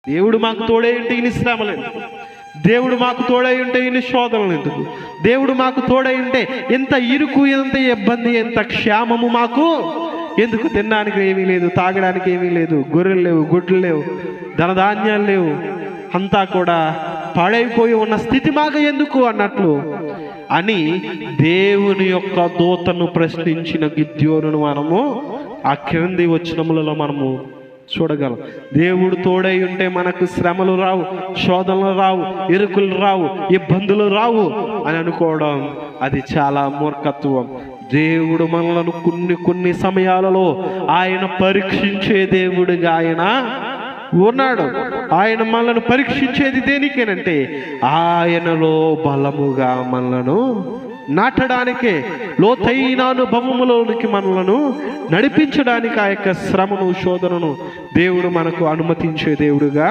దేవుడు మాకు తోడై ఉంటే ఇన్ని శ్రమలు ఎందుకు? దేవుడు మాకు తోడై ఉంటే ఇన్ని శోధనలు ఎందుకు? దేవుడు మాకు తోడై ఉంటే ఎంత ఇరుకు, ఎంత ఇబ్బంది, ఎంత క్షేమము మాకు ఎందుకు? తినడానికి ఏమీ లేదు, తాగడానికి ఏమీ లేదు, గొర్రెలు లేవు, గుడ్లు లేవు, ధనధాన్యాలు లేవు, అంతా కూడా పాడైపోయి ఉన్న స్థితి మాకు ఎందుకు అన్నట్లు అని దేవుని యొక్క దూతను ప్రశ్నించిన గిద్యోనును మనము ఆ క్రింది వచనములలో మనము చూడగలం. దేవుడు తోడై ఉంటే మనకు శ్రమలు రావు, శోధనలు రావు, ఇరుకులు రావు, ఇబ్బందులు రావు అని అనుకోవడం అది చాలా మూర్ఖత్వం. దేవుడు మనలను కొన్ని సమయాలలో ఆయన పరీక్షించే దేవుడిగా ఆయన ఉన్నాడు. ఆయన మనలను పరీక్షించేది దేనికేనంటే ఆయనలో బలముగా మనలను నాటడానికే, లోతైన అనుభవములోనికి మనలను నడిపించడానికి ఆ యొక్క శ్రమను, శోధనను దేవుడు మనకు అనుమతించే దేవుడుగా